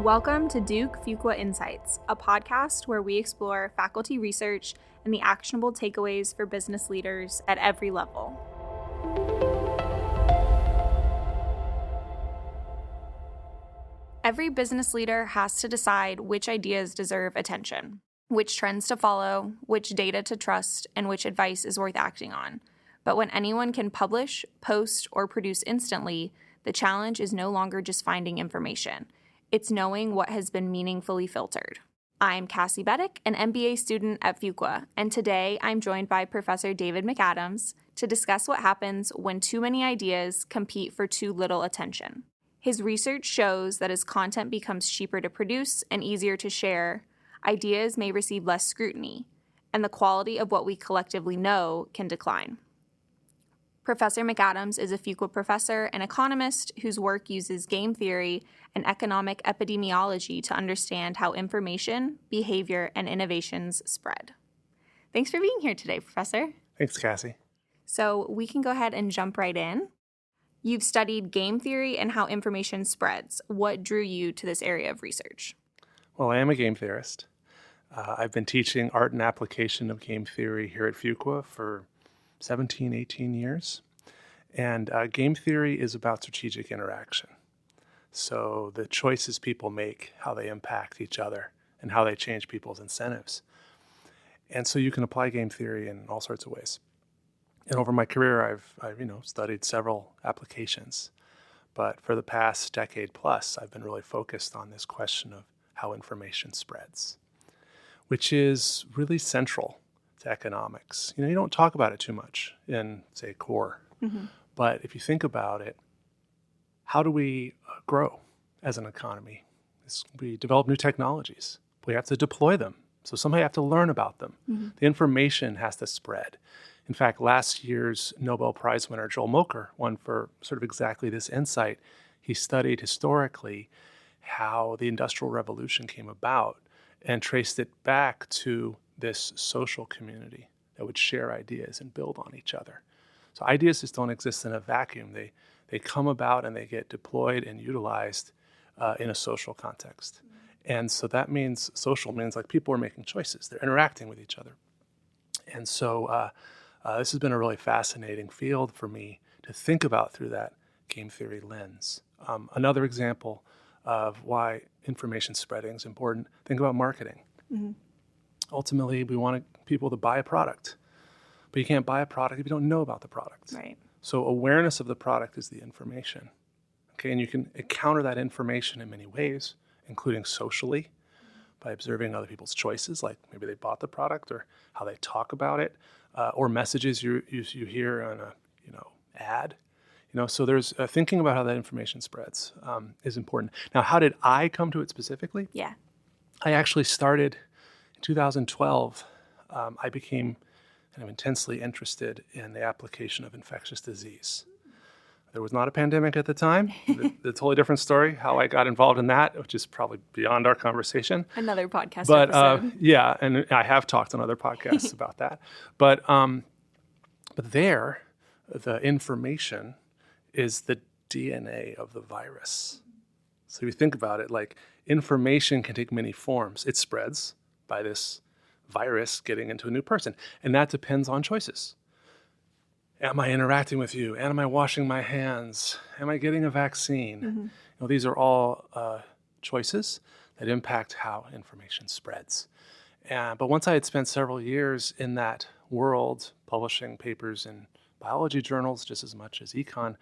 Welcome to Duke Fuqua Insights, a podcast where we explore faculty research and the actionable takeaways for business leaders at every level. Every business leader has to decide which ideas deserve attention, which trends to follow, which data to trust, and which advice is worth acting on. But when anyone can publish, post, or produce instantly, the challenge is no longer just finding information. It's knowing what has been meaningfully filtered. I'm Cassie Beddick, an MBA student at Fuqua, and today I'm joined by Professor David McAdams to discuss what happens when too many ideas compete for too little attention. His research shows that as content becomes cheaper to produce and easier to share, ideas may receive less scrutiny, and the quality of what we collectively know can decline. Professor McAdams is a Fuqua professor and economist whose work uses game theory and economic epidemiology to understand how information, behavior, and innovations spread. Thanks for being here today, Professor. Thanks, Cassie. So we can go ahead and jump right in. You've studied game theory and how information spreads. What drew you to this area of research? Well, I am a game theorist. I've been teaching art and application of game theory here at Fuqua for 17, 18 years. And game theory is about strategic interaction. So the choices people make, how they impact each other, and how they change people's incentives. And so you can apply game theory in all sorts of ways. And over my career, I've studied several applications. But for the past decade plus, I've been really focused on this question of how information spreads, which is really central to economics. You don't talk about it too much in, say, core. Mm-hmm. But if you think about it, how do we grow as an economy? We develop new technologies. We have to deploy them. So somebody have to learn about them. Mm-hmm. The information has to spread. In fact, last year's Nobel Prize winner, Joel Mocher, won for sort of exactly this insight. He studied historically how the Industrial Revolution came about and traced it back to this social community that would share ideas and build on each other. So ideas just don't exist in a vacuum. They come about and they get deployed and utilized in a social context. And so that means social means like people are making choices. They're interacting with each other. And so this has been a really fascinating field for me to think about through that game theory lens. Another example of why information spreading is important, think about marketing. Mm-hmm. Ultimately, we want people to buy a product, but you can't buy a product if you don't know about the product. Right. So awareness of the product is the information. Okay, and you can counter that information in many ways, including socially, by observing other people's choices, like maybe they bought the product or how they talk about it, or messages you hear on a ad. So there's thinking about how that information spreads is important. Now, how did I come to it specifically? Yeah. I actually started in 2012. I became kind of intensely interested in the application of infectious disease. There was not a pandemic at the time. It's a totally different story, how I got involved in that, which is probably beyond our conversation. Another podcast episode. Yeah, and I have talked on other podcasts about that. But there, the information is the DNA of the virus. So if you think about it, like information can take many forms. It spreads by this virus getting into a new person. And that depends on choices. Am I interacting with you? Am I washing my hands? Am I getting a vaccine? Mm-hmm. These are all choices that impact how information spreads. But once I had spent several years in that world, publishing papers in biology journals just as much as econ,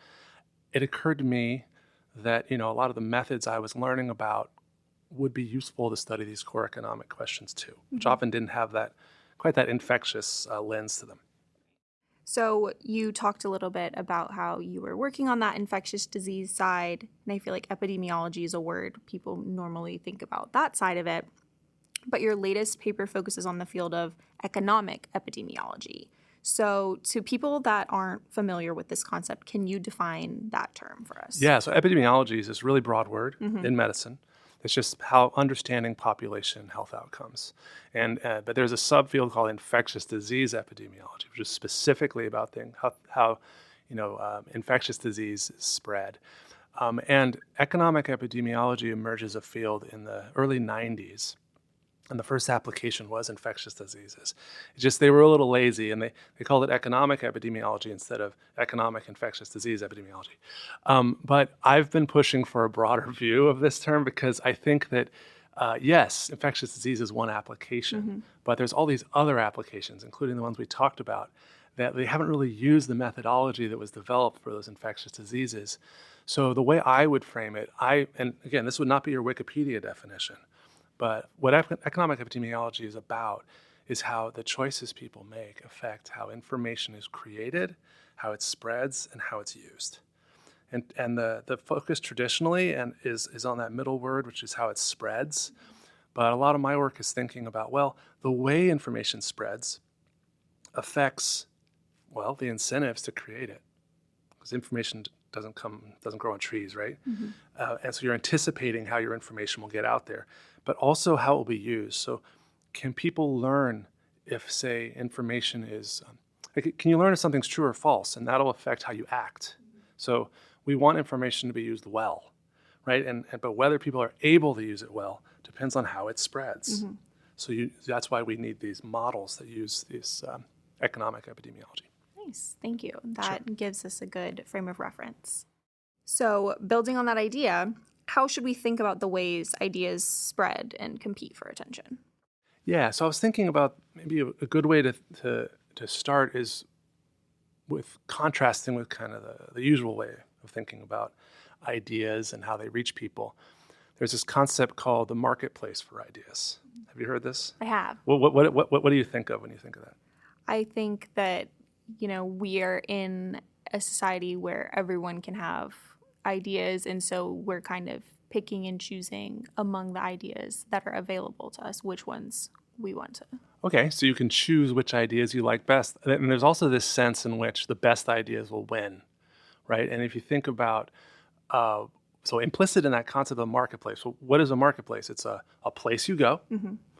it occurred to me that a lot of the methods I was learning about would be useful to study these core economic questions too, which often didn't have quite that infectious lens to them. So you talked a little bit about how you were working on that infectious disease side, and I feel like epidemiology is a word people normally think about that side of it. But your latest paper focuses on the field of economic epidemiology. So to people that aren't familiar with this concept, can you define that term for us? Yeah, so epidemiology is this really broad word in medicine. It's just how understanding population health outcomes. And but there's a subfield called infectious disease epidemiology, which is specifically about how infectious disease is spread. And economic epidemiology emerged as a field in the early 90s. And the first application was infectious diseases. It's just they were a little lazy, and they called it economic epidemiology instead of economic infectious disease epidemiology. But I've been pushing for a broader view of this term because I think that, yes, infectious disease is one application, but there's all these other applications, including the ones we talked about, that they haven't really used the methodology that was developed for those infectious diseases. So the way I would frame it, and again, this would not be your Wikipedia definition, but what economic epidemiology is about is how the choices people make affect how information is created, how it spreads, and how it's used. And the focus traditionally is on that middle word, which is how it spreads. But a lot of my work is thinking about, well, the way information spreads affects, well, the incentives to create it. Because information doesn't grow on trees, right? And so you're anticipating how your information will get out there, but also how it will be used. So can people learn if, say, information is, can you learn if something's true or false? And that'll affect how you act. So we want information to be used well, right? But whether people are able to use it well depends on how it spreads. So that's why we need these models that use this economic epidemiology. Nice, thank you. That gives us a good frame of reference. So building on that idea, how should we think about the ways ideas spread and compete for attention? Yeah, so I was thinking about maybe a good way to start is with contrasting with kind of the usual way of thinking about ideas and how they reach people. There's this concept called the marketplace for ideas. Have you heard this? I have. What do you think of when you think of that? I think that, we are in a society where everyone can have ideas, and so we're kind of picking and choosing among the ideas that are available to us, which ones we want to. Okay, so you can choose which ideas you like best. And there's also this sense in which the best ideas will win, right? And if you think about, so implicit in that concept of marketplace, well, what is a marketplace? It's a place you go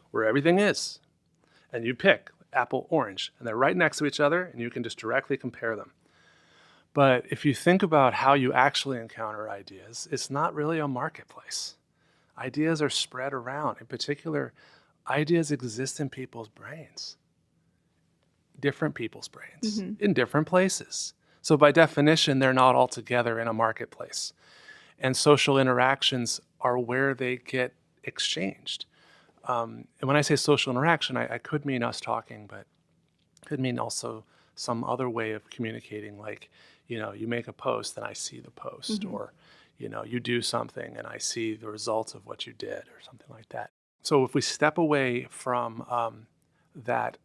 where everything is, and you pick apple, orange, and they're right next to each other, and you can just directly compare them. But if you think about how you actually encounter ideas, it's not really a marketplace. Ideas are spread around. In particular, ideas exist in people's brains, different people's brains, in different places. So by definition, they're not all together in a marketplace. And social interactions are where they get exchanged. And when I say social interaction, I could mean us talking, but could mean also some other way of communicating, like, you make a post and I see the post, or, you do something and I see the results of what you did, or something like that. So if we step away from that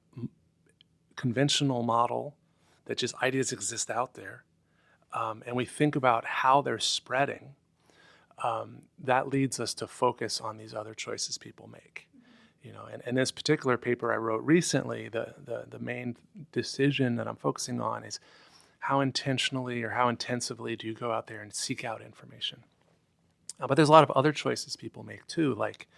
conventional model that just ideas exist out there, and we think about how they're spreading, that leads us to focus on these other choices people make. And this particular paper I wrote recently, the main decision that I'm focusing on is how intentionally or how intensively do you go out there and seek out information? But there's a lot of other choices people make too, like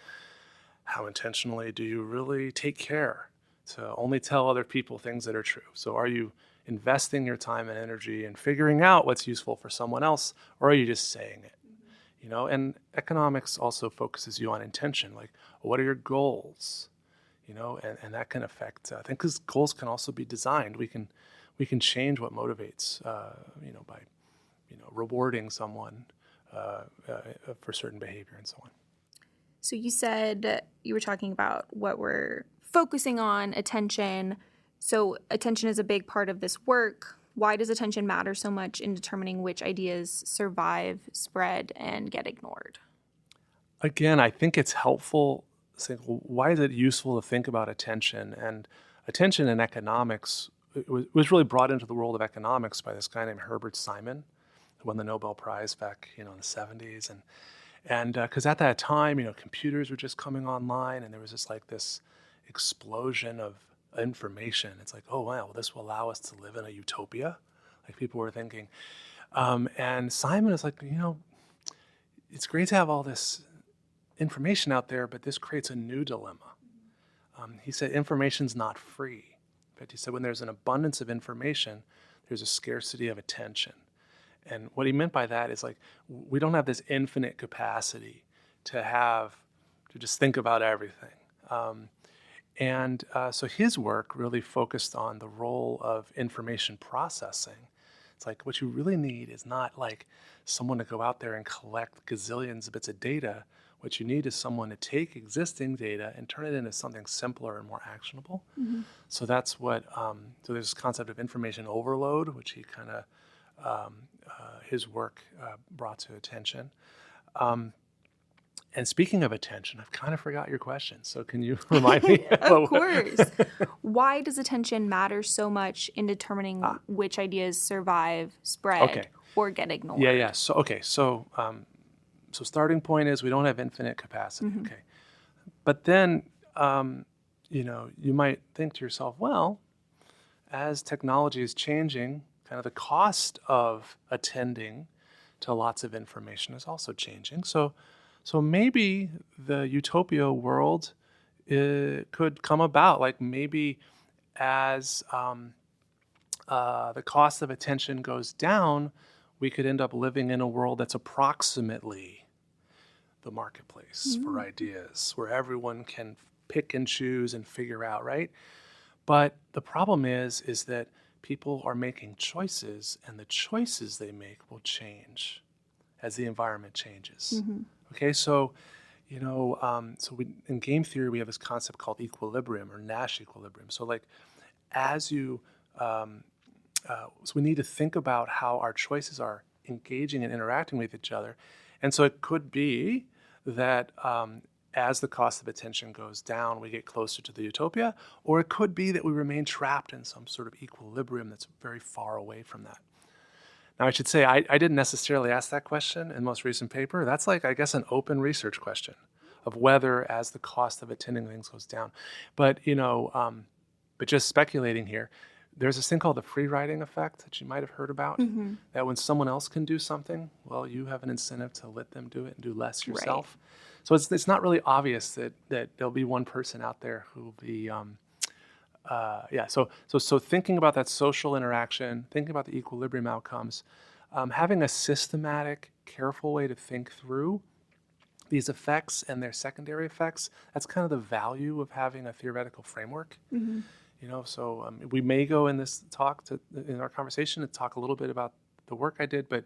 how intentionally do you really take care to only tell other people things that are true? So are you investing your time and energy in figuring out what's useful for someone else, or are you just saying it? And economics also focuses you on intention, like what are your goals? And that can affect, I think, because goals can also be designed. We can change what motivates, by, rewarding someone for certain behavior and so on. So you said you were talking about what we're focusing on, attention. So attention is a big part of this work. Why does attention matter so much in determining which ideas survive, spread, and get ignored? Again, I think it's helpful to think, well, why is it useful to think about attention? And attention in economics was really brought into the world of economics by this guy named Herbert Simon, who won the Nobel Prize back, in the 70s. And because at that time, computers were just coming online, and there was just like this explosion of information. It's like, oh, wow, this will allow us to live in a utopia, like people were thinking. And Simon is like, it's great to have all this information out there, but this creates a new dilemma. He said information's not free. In fact, he said when there's an abundance of information, there's a scarcity of attention. And what he meant by that is like, we don't have this infinite capacity to just think about everything. So his work really focused on the role of information processing. It's like what you really need is not like someone to go out there and collect gazillions of bits of data. What you need is someone to take existing data and turn it into something simpler and more actionable. Mm-hmm. So that's what, so there's this concept of information overload, which he kind of, his work brought to attention. And speaking of attention, I've kind of forgot your question. So can you remind me? Of course. Why does attention matter so much in determining which ideas survive, spread, or get ignored? Yeah. So starting point is we don't have infinite capacity. Mm-hmm. Okay. But then, you might think to yourself, well, as technology is changing, kind of the cost of attending to lots of information is also changing. So maybe the utopia world could come about. Like maybe as the cost of attention goes down, we could end up living in a world that's approximately the marketplace for ideas, where everyone can pick and choose and figure out, right? But the problem is that people are making choices, and the choices they make will change as the environment changes. Mm-hmm. Okay, so in game theory we have this concept called equilibrium or Nash equilibrium. So like as you, so we need to think about how our choices are engaging and interacting with each other, and so it could be that as the cost of attention goes down, we get closer to the utopia, or it could be that we remain trapped in some sort of equilibrium that's very far away from that. Now, I should say, I didn't necessarily ask that question in the most recent paper. That's like, I guess, an open research question of whether as the cost of attending things goes down. But, but just speculating here, there's this thing called the free riding effect that you might have heard about, that when someone else can do something, well, you have an incentive to let them do it and do less yourself. Right. So it's not really obvious that there'll be one person out there who will be, So thinking about that social interaction, thinking about the equilibrium outcomes, having a systematic, careful way to think through these effects and their secondary effects, that's kind of the value of having a theoretical framework. Mm-hmm. We may go in this talk in our conversation to talk a little bit about the work I did, but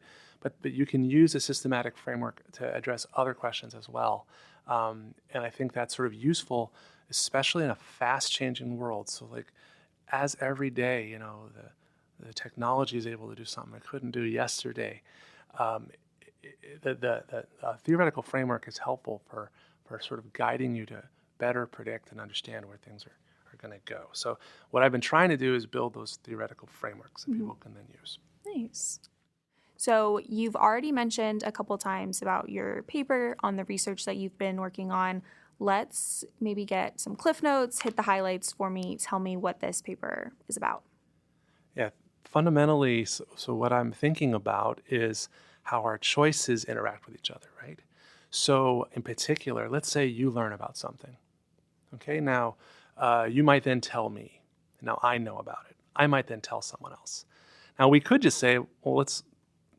you can use a systematic framework to address other questions as well. And I think that's sort of useful, especially in a fast-changing world. So like as every day, the technology is able to do something it couldn't do yesterday, the theoretical framework is helpful for sort of guiding you to better predict and understand where things are going to go. So what I've been trying to do is build those theoretical frameworks that people can then use. Nice. So you've already mentioned a couple times about your paper on the research that you've been working on. Let's maybe get some cliff notes, hit the highlights for me, tell me what this paper is about. Yeah, fundamentally, so what I'm thinking about is how our choices interact with each other, right? So in particular, let's say you learn about something. Okay, now you might then tell me. Now I know about it. I might then tell someone else. Now we could just say, well, let's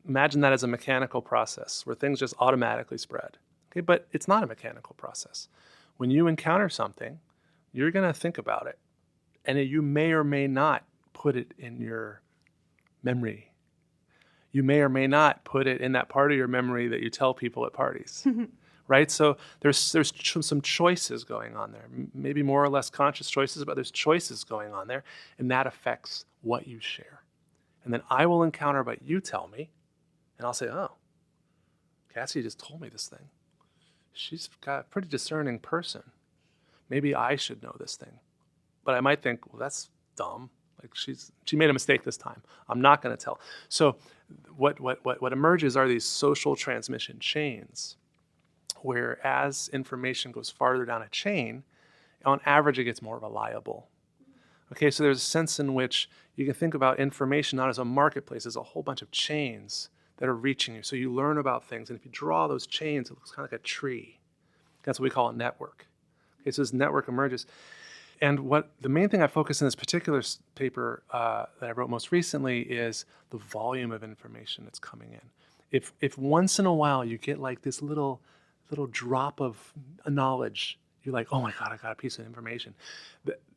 imagine that as a mechanical process where things just automatically spread. Okay, but it's not a mechanical process. When you encounter something, you're going to think about it, and you may or may not put it in your memory. You may or may not put it in that part of your memory that you tell people at parties, right? So there's some choices going on there, maybe more or less conscious choices, but there's choices going on there, and that affects what you share. And then I will encounter what you tell me, and I'll say, oh, Cassie just told me this thing. She's got a pretty discerning person. Maybe I should know this thing. But I might think, well, that's dumb. Like she made a mistake this time. I'm not going to tell. So what emerges are these social transmission chains, where as information goes farther down a chain, on average it gets more reliable. Okay, so there's a sense in which you can think about information not as a marketplace, as a whole bunch of chains that are reaching you. So you learn about things, and if you draw those chains, it looks kind of like a tree. That's what we call a network. Okay, so this network emerges. And what the main thing I focus in this particular paper that I wrote most recently is the volume of information that's coming in. If once in a while you get like this little drop of knowledge, you're like, oh my God, I got a piece of information.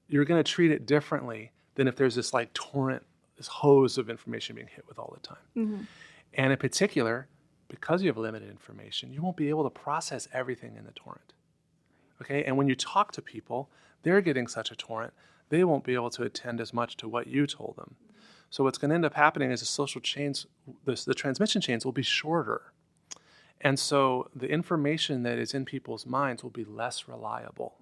You're going to treat it differently than if there's this like torrent, this hose of information being hit with all the time. Mm-hmm. And in particular, because you have limited information, you won't be able to process everything in the torrent. Okay, and when you talk to people, they're getting such a torrent, they won't be able to attend as much to what you told them. So what's going to end up happening is the social chains, the transmission chains will be shorter. And so the information that is in people's minds will be less reliable.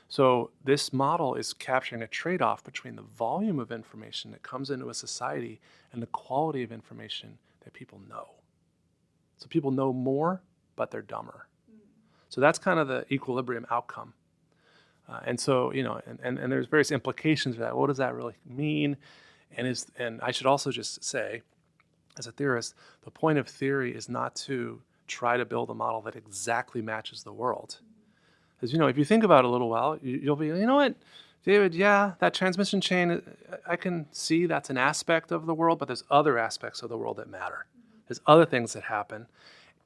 So this model is capturing a trade-off between the volume of information that comes into a society and the quality of information that people know. So people know more, but they're dumber. So that's kind of the equilibrium outcome. And so, and there's various implications of that. What does that really mean? And I should also just say, as a theorist, the point of theory is not to try to build a model that exactly matches the world. Because, if you think about it a little while, you'll be, you know what, David, yeah, that transmission chain, I can see that's an aspect of the world, but there's other aspects of the world that matter. There's other things that happen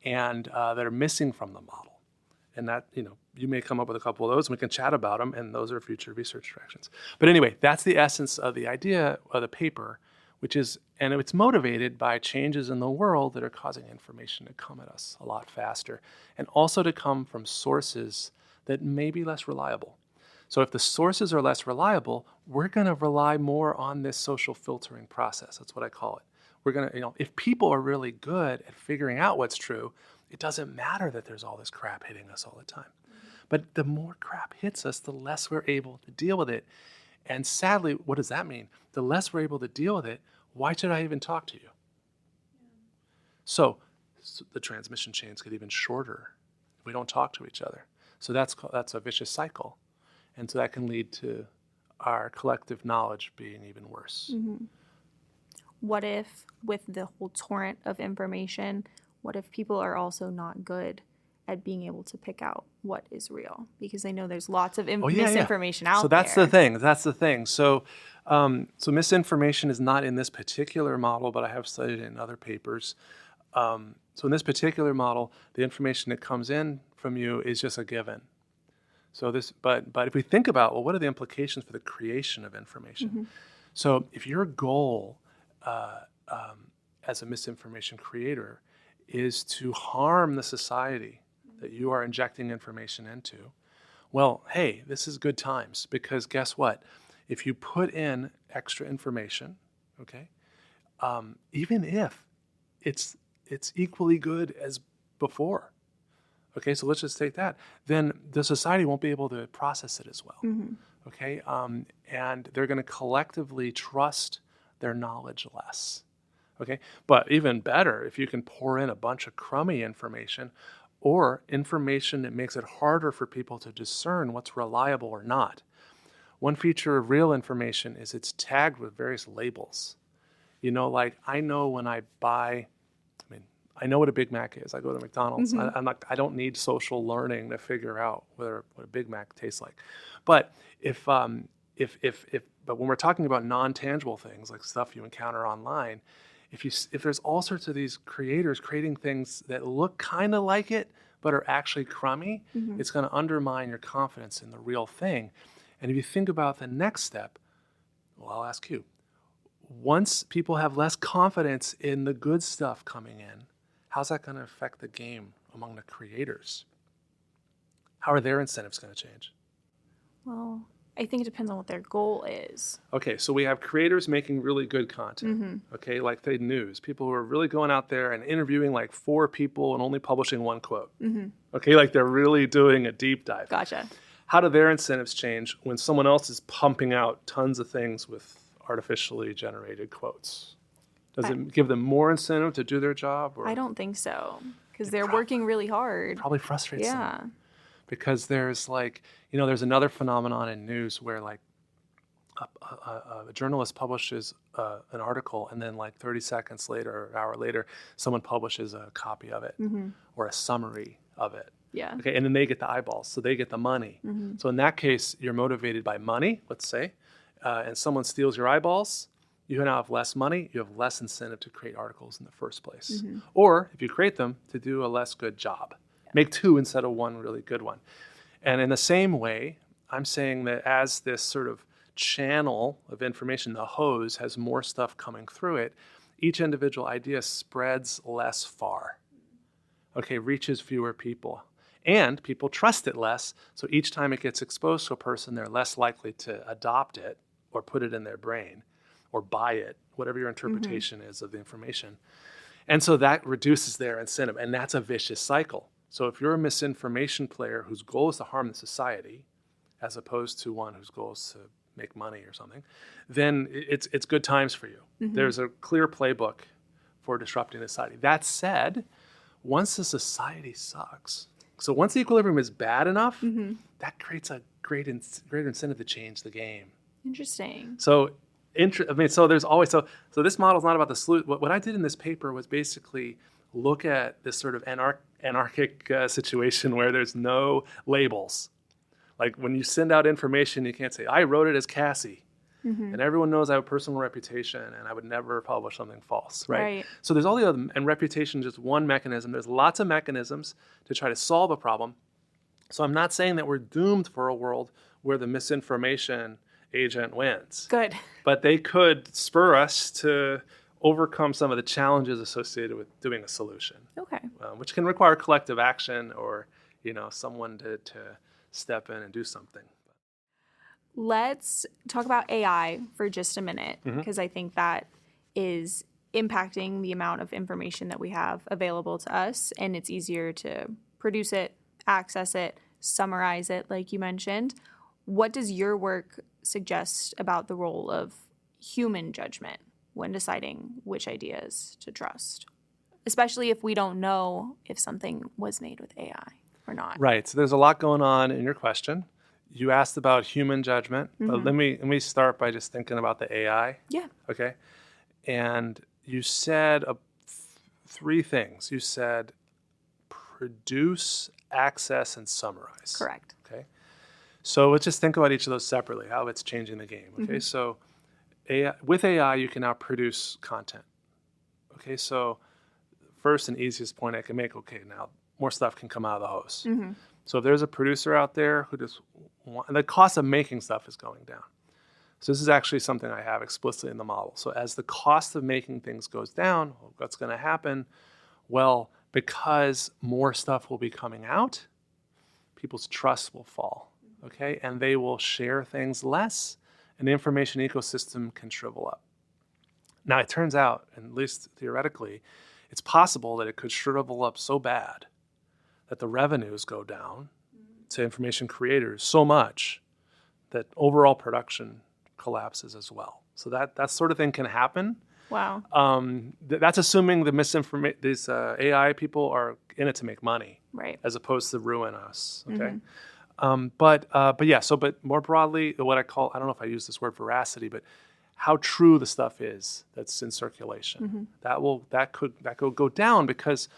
and that are missing from the model. And that, you may come up with a couple of those and we can chat about them, and those are future research directions. But anyway, that's the essence of the idea of the paper, which is, and it's motivated by changes in the world that are causing information to come at us a lot faster, and also to come from sources that may be less reliable. So if the sources are less reliable, we're going to rely more on this social filtering process. That's what I call it. We're going to, if people are really good at figuring out what's true, it doesn't matter that there's all this crap hitting us all the time. But the more crap hits us, the less we're able to deal with it. And sadly, what does that mean? The less we're able to deal with it, why should I even talk to you? So the transmission chains get even shorter if we don't talk to each other. So that's a vicious cycle. And so that can lead to our collective knowledge being even worse. Mm-hmm. What if, with the whole torrent of information, what if people are also not good at being able to pick out what is real? Because I know there's lots of misinformation out there. So that's the thing. That's the thing. So misinformation is not in this particular model, but I have studied it in other papers. So in this particular model, the information that comes in from you is just a given. So but if we think about, well, what are the implications for the creation of information? Mm-hmm. So if your goal as a misinformation creator is to harm the society that you are injecting information into, well, hey, this is good times, because guess what? If you put in extra information, okay, even if it's equally good as before, okay, so let's just take that, then the society won't be able to process it as well, mm-hmm. Okay, and they're going to collectively trust their knowledge less. Okay, but even better, if you can pour in a bunch of crummy information or information that makes it harder for people to discern what's reliable or not. One feature of real information is it's tagged with various labels. Like I know when I know what a Big Mac is. I go to McDonald's. Mm-hmm. I don't need social learning to figure out what a Big Mac tastes like. But but when we're talking about non-tangible things like stuff you encounter online, if there's all sorts of these creators creating things that look kind of like it but are actually crummy, mm-hmm. it's going to undermine your confidence in the real thing. And if you think about the next step, well, I'll ask you, once people have less confidence in the good stuff coming in, how's that going to affect the game among the creators? How are their incentives going to change? Well, I think it depends on what their goal is. Okay, so we have creators making really good content, mm-hmm. okay, like the news. People who are really going out there and interviewing like 4 people and only publishing 1 quote. Mm-hmm. Okay, like they're really doing a deep dive. Gotcha. How do their incentives change when someone else is pumping out tons of things with artificially generated quotes? Does it give them more incentive to do their job? Or? I don't think so, because they're working really hard. Probably frustrates them. Because there's there's another phenomenon in news where a journalist publishes an article, and then like 30 seconds later or an hour later, someone publishes a copy of it or a summary of it. Yeah. Okay, and then they get the eyeballs, so they get the money. So in that case, you're motivated by money, let's say, and someone steals your eyeballs. You now have less money. You have less incentive to create articles in the first place. Or if you create them, to do a less good job. Make two instead of one really good one. And in the same way, I'm saying that as this sort of channel of information, the hose, has more stuff coming through it, each individual idea spreads less far. Okay, reaches fewer people. And people trust it less, so each time it gets exposed to a person, they're less likely to adopt it or put it in their brain or buy it, whatever your interpretation is of the information. And so that reduces their incentive, and that's a vicious cycle. So if you're a misinformation player whose goal is to harm the society, as opposed to one whose goal is to make money or something, then it's good times for you. There's a clear playbook for disrupting the society. That said, once the society sucks, so once the equilibrium is bad enough, that creates a greater incentive to change the game. Interesting. So, so there's always, so this model is not about the solution. What I did in this paper was basically look at this sort of anarchic situation where there's no labels. Like when you send out information, you can't say, I wrote it as Cassie. And everyone knows I have a personal reputation and I would never publish something false, right? So there's all the other, and reputation is just one mechanism. There's lots of mechanisms to try to solve a problem. So I'm not saying that we're doomed for a world where the misinformation agent wins. Good. But they could spur us to overcome some of the challenges associated with doing a solution. Okay. Which can require collective action or, someone to step in and do something. Let's talk about AI for just a minute, because I think that is impacting the amount of information that we have available to us, and it's easier to produce it, access it, summarize it, like you mentioned. What does your work suggest about the role of human judgment when deciding which ideas to trust, especially if we don't know if something was made with AI or not? Right. So there's a lot going on in your question. You asked about human judgment, but let me start by just thinking about the AI. Yeah. Okay. And you said three things. You said produce, access, and summarize. Correct. Okay. So let's just think about each of those separately, how it's changing the game. Okay. So with AI, you can now produce content. Okay. So first and easiest point I can make, okay, now more stuff can come out of the hose. So if there's a producer out there who just the cost of making stuff is going down. So this is actually something I have explicitly in the model. So as the cost of making things goes down, what's going to happen? Well, because more stuff will be coming out, people's trust will fall, okay? And they will share things less, and the information ecosystem can shrivel up. Now, it turns out, at least theoretically, it's possible that it could shrivel up so bad that the revenues go down to information creators so much that overall production collapses as well. So that sort of thing can happen. Wow. That's assuming these AI people are in it to make money, right, as opposed to ruin us. Okay. But more broadly, what I don't know if I use this word veracity, but how true the stuff is that's in circulation. That could go down because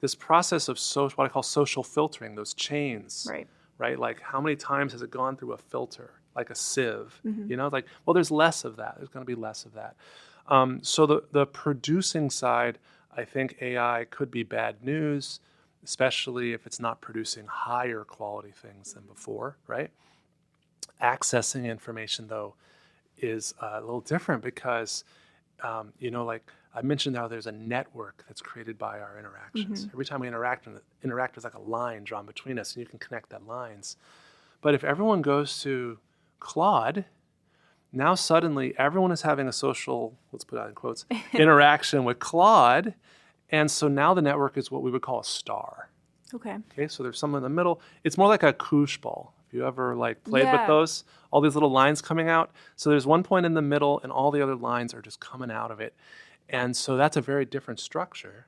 this process of what I call social filtering, those chains, right? Like how many times has it gone through a filter, like a sieve? Like, well, there's less of that. There's going to be less of that. So the producing side, I think AI could be bad news, especially if it's not producing higher quality things than before, right? Accessing information, though, is a little different because, like I mentioned how there's a network that's created by our interactions. Every time we interact, there's like a line drawn between us, and you can connect that lines. But if everyone goes to Claude, now suddenly everyone is having a social, let's put that in quotes, interaction with Claude. And so now the network is what we would call a star. Okay, so there's someone in the middle. It's more like a koosh ball. If you ever played with those, all these little lines coming out. So there's one point in the middle and all the other lines are just coming out of it. And so that's a very different structure,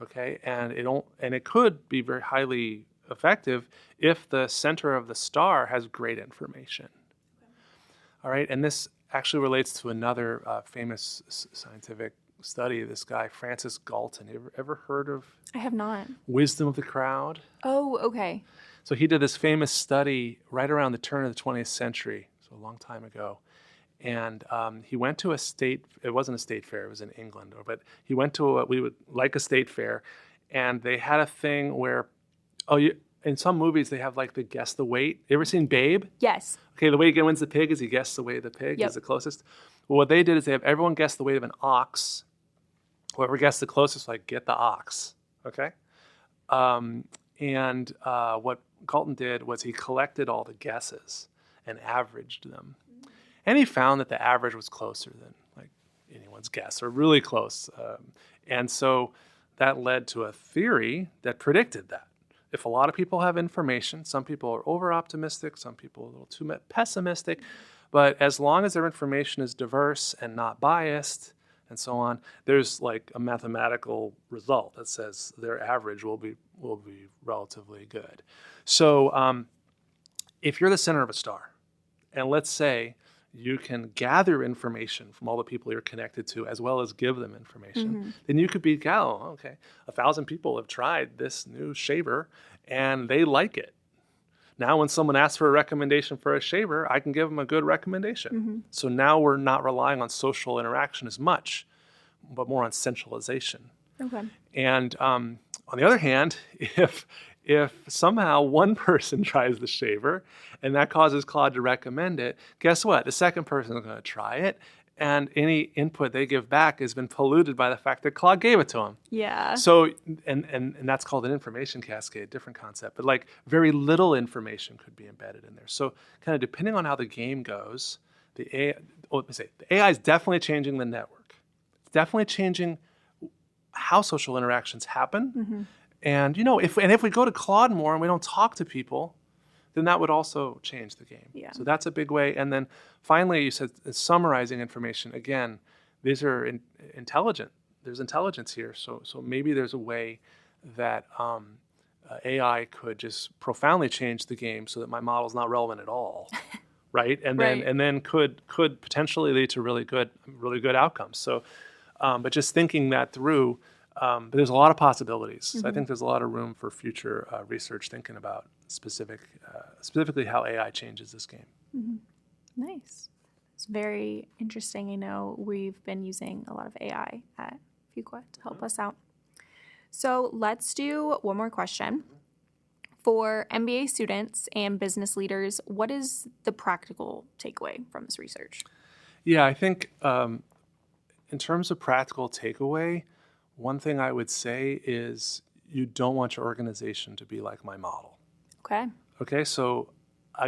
okay? And it could be very highly effective if the center of the star has great information. All right, and this actually relates to another famous scientific study. This guy, Francis Galton. You ever heard of? I have not. Wisdom of the crowd? Oh, okay. So he did this famous study right around the turn of the 20th century, so a long time ago. And he went to it wasn't a state fair, it was in England, but he went to a state fair, and they had a thing where, in some movies they have like the guess the weight. You ever seen Babe? Yes. Okay, the way he wins the pig is he guessed the weight of the pig is the closest. Well, what they did is they have everyone guess the weight of an ox. Whoever guessed the closest, like, get the ox, okay? And what Galton did was he collected all the guesses and averaged them. And he found that the average was closer than like anyone's guess, or really close. And so that led to a theory that predicted that. If a lot of people have information, some people are over-optimistic, some people are a little too pessimistic, but as long as their information is diverse and not biased, and so on, there's like a mathematical result that says their average will be relatively good. So if you're the center of a star, and let's say you can gather information from all the people you're connected to as well as give them information, then you could be, 1,000 people have tried this new shaver and they like it. Now when someone asks for a recommendation for a shaver, I can give them a good recommendation. So now we're not relying on social interaction as much, but more on centralization. Okay. And on the other hand, if somehow one person tries the shaver and that causes Claude to recommend it, guess what? The second person is going to try it, and any input they give back has been polluted by the fact that Claude gave it to him. Yeah. So, and that's called an information cascade, different concept, but like very little information could be embedded in there. So kind of depending on how the game goes, the AI is definitely changing the network. It's definitely changing how social interactions happen. And if we go to Claude more and we don't talk to people, then that would also change the game. Yeah. So that's a big way. And then finally, you said summarizing information. Again, these are intelligent. There's intelligence here. So maybe there's a way that AI could just profoundly change the game so that my model is not relevant at all, right? And then could potentially lead to really good outcomes. So, but just thinking that through. But there's a lot of possibilities. So I think there's a lot of room for future research thinking about specifically how AI changes this game. Nice. It's very interesting. I know we've been using a lot of AI at Fuqua to help us out. So let's do one more question. For MBA students and business leaders, what is the practical takeaway from this research? Yeah, I think in terms of practical takeaway, one thing I would say is you don't want your organization to be like my model. Okay, so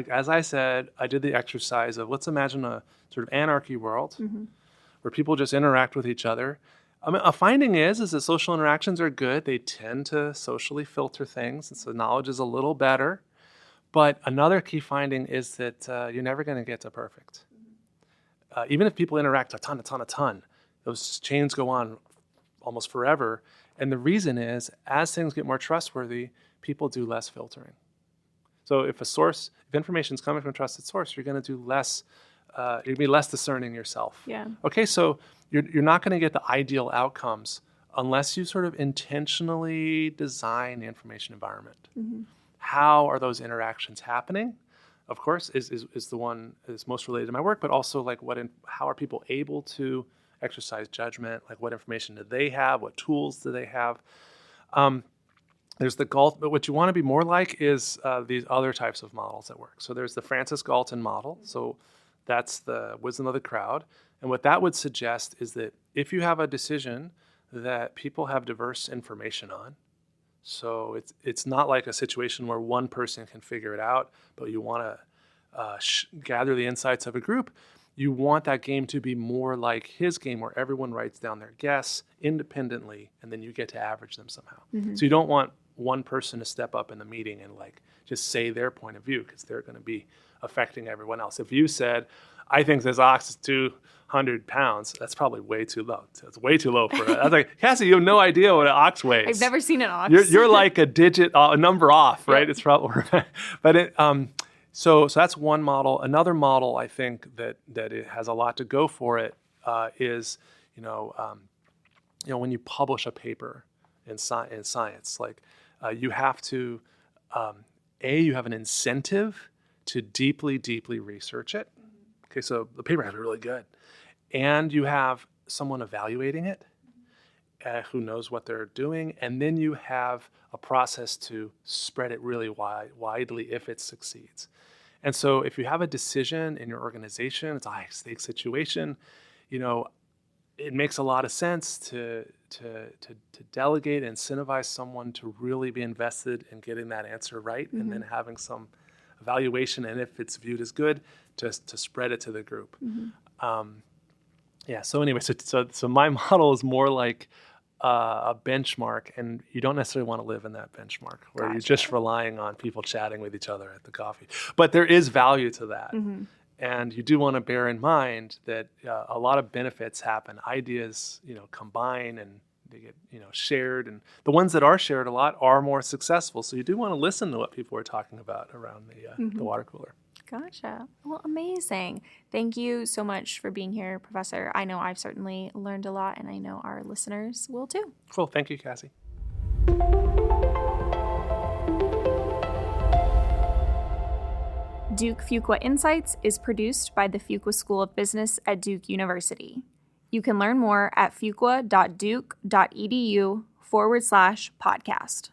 as I said, I did the exercise of let's imagine a sort of anarchy world where people just interact with each other. I mean, a finding is that social interactions are good. They tend to socially filter things, and so knowledge is a little better. But another key finding is that you're never going to get to perfect. Even if people interact a ton, those chains go on almost forever. And the reason is, as things get more trustworthy, people do less filtering. So if information is coming from a trusted source, you're going to do less, you're going to be less discerning yourself. Yeah. Okay, so you're not going to get the ideal outcomes unless you sort of intentionally design the information environment. How are those interactions happening? Of course, is the one that's most related to my work, but also like how are people able to exercise judgment, like what information do they have, what tools do they have. There's the Galton, but what you want to be more like is these other types of models that work. So there's the Francis Galton model. So that's the wisdom of the crowd. And what that would suggest is that if you have a decision that people have diverse information on, so it's not like a situation where one person can figure it out, but you want to gather the insights of a group. You want that game to be more like his game where everyone writes down their guess independently and then you get to average them somehow. So you don't want one person to step up in the meeting and like just say their point of view because they're going to be affecting everyone else. If you said, I think this ox is 200 pounds, that's probably way too low. It's way too low for it. I was like, Cassie, you have no idea what an ox weighs. I've never seen an ox. You're like a number off, right? Yep. It's probably, but So that's one model. Another model, I think that it has a lot to go for it is, when you publish a paper in science, like you have to, you have an incentive to deeply, deeply research it. Okay, so the paper has to be really good, and you have someone evaluating it who knows what they're doing, and then you have a process to spread it really widely if it succeeds. And so if you have a decision in your organization, it's a high-stakes situation, it makes a lot of sense to delegate and incentivize someone to really be invested in getting that answer right, and then having some evaluation, and if it's viewed as good, to spread it to the group. So anyway, so my model is more like a benchmark, and you don't necessarily want to live in that benchmark where you're just relying on people chatting with each other at the coffee. But there is value to that. And you do want to bear in mind that a lot of benefits happen. Ideas, combine and they get, shared. And the ones that are shared a lot are more successful. So you do want to listen to what people are talking about around the water cooler. Gotcha. Well, amazing. Thank you so much for being here, Professor. I know I've certainly learned a lot, and I know our listeners will too. Cool. Thank you, Cassie. Duke Fuqua Insights is produced by the Fuqua School of Business at Duke University. You can learn more at fuqua.duke.edu/podcast.